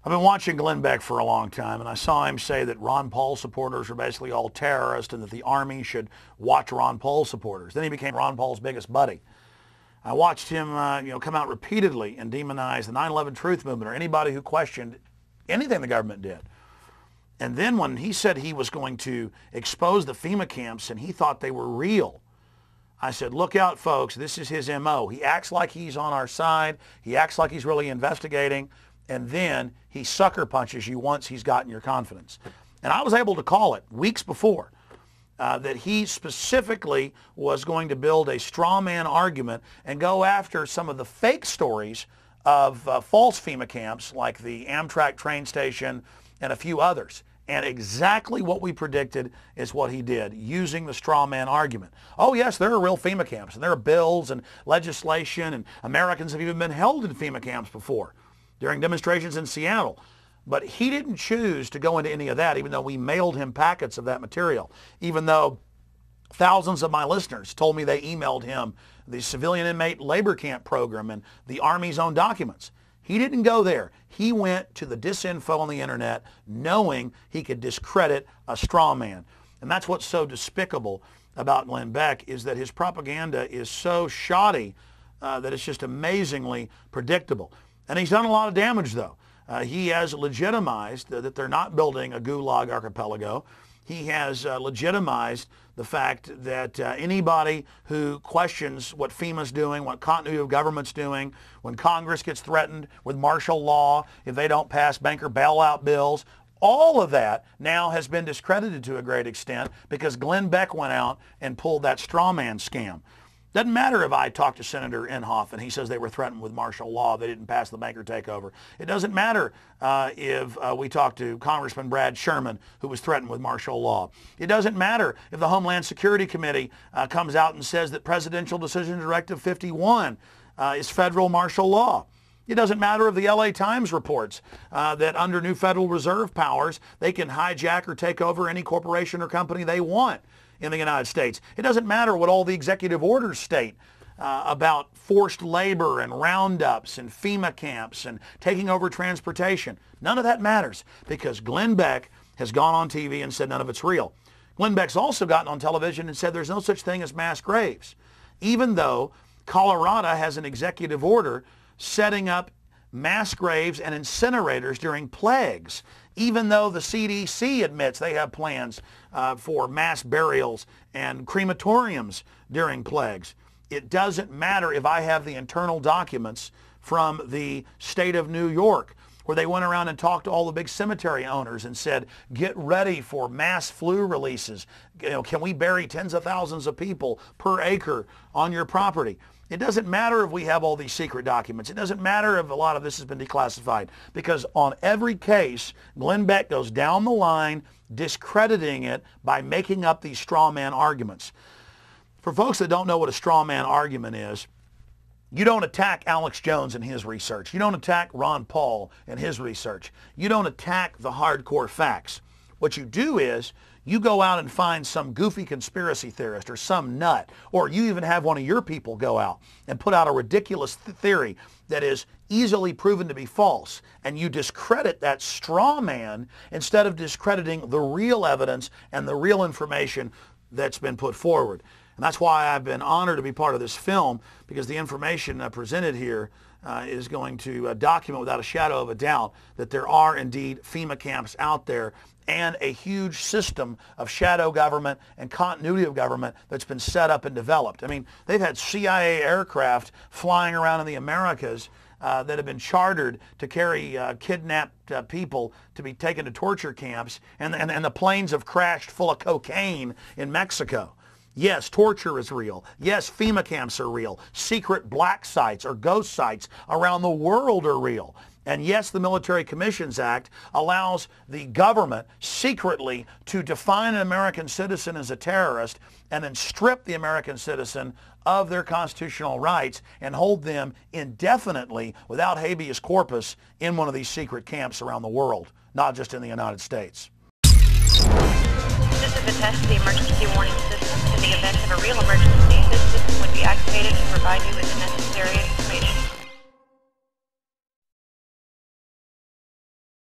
I've been watching Glenn Beck for a long time, and I saw him say that Ron Paul supporters are basically all terrorists and that the Army should watch Ron Paul supporters. Then he became Ron Paul's biggest buddy. I watched him come out repeatedly and demonize the 9/11 Truth Movement or anybody who questioned anything the government did. And then when he said he was going to expose the FEMA camps and he thought they were real, I said, look out, folks, this is his MO. He acts like he's on our side. He acts like he's really investigating. And then he sucker punches you once he's gotten your confidence. And I was able to call it weeks before that he specifically was going to build a straw man argument and go after some of the fake stories of false FEMA camps like the Amtrak train station and a few others. And exactly what we predicted is what he did, using the straw man argument. Oh yes, there are real FEMA camps, and there are bills and legislation, and Americans have even been held in FEMA camps before during demonstrations in Seattle. But he didn't choose to go into any of that, even though we mailed him packets of that material, even though thousands of my listeners told me they emailed him the civilian inmate labor camp program and the Army's own documents. He didn't go there. He went to the disinfo on the internet knowing he could discredit a straw man. And that's what's so despicable about Glenn Beck, is that his propaganda is so shoddy that it's just amazingly predictable. And he's done a lot of damage, though. He has legitimized that they're not building a gulag archipelago. He has legitimized the fact that anybody who questions what FEMA's doing, what continuity of government's doing, when Congress gets threatened with martial law, if they don't pass banker bailout bills, all of that now has been discredited to a great extent because Glenn Beck went out and pulled that straw man scam. Doesn't matter if I talk to Senator Inhofe and he says they were threatened with martial law, they didn't pass the banker takeover. It doesn't matter if we talk to Congressman Brad Sherman, who was threatened with martial law. It doesn't matter if the Homeland Security Committee comes out and says that Presidential Decision Directive 51 is federal martial law. It doesn't matter if the LA Times reports that under new Federal Reserve powers, they can hijack or take over any corporation or company they want in the United States. It doesn't matter what all the executive orders state about forced labor and roundups and FEMA camps and taking over transportation. None of that matters because Glenn Beck has gone on TV and said none of it's real. Glenn Beck's also gotten on television and said there's no such thing as mass graves, even though Colorado has an executive order setting up mass graves and incinerators during plagues, even though the CDC admits they have plans for mass burials and crematoriums during plagues. It doesn't matter if I have the internal documents from the state of New York where they went around and talked to all the big cemetery owners and said, get ready for mass flu releases. Can we bury tens of thousands of people per acre on your property? It doesn't matter if we have all these secret documents. It doesn't matter if a lot of this has been declassified, because on every case, Glenn Beck goes down the line discrediting it by making up these straw man arguments. For folks that don't know what a straw man argument is, you don't attack Alex Jones and his research. You don't attack Ron Paul and his research. You don't attack the hardcore facts. What you do is you go out and find some goofy conspiracy theorist or some nut, or you even have one of your people go out and put out a ridiculous theory that is easily proven to be false, and you discredit that straw man instead of discrediting the real evidence and the real information that's been put forward. And that's why I've been honored to be part of this film, because the information presented here is going to document without a shadow of a doubt that there are indeed FEMA camps out there and a huge system of shadow government and continuity of government that's been set up and developed. I mean, they've had CIA aircraft flying around in the Americas that have been chartered to carry kidnapped people to be taken to torture camps, and the planes have crashed full of cocaine in Mexico. Yes, torture is real. Yes, FEMA camps are real. Secret black sites or ghost sites around the world are real. And yes, the Military Commissions Act allows the government secretly to define an American citizen as a terrorist and then strip the American citizen of their constitutional rights and hold them indefinitely without habeas corpus in one of these secret camps around the world, not just in the United States. This is a test of the emergency warning system. In the event of a real emergency, this system would be activated to provide you with the necessary information.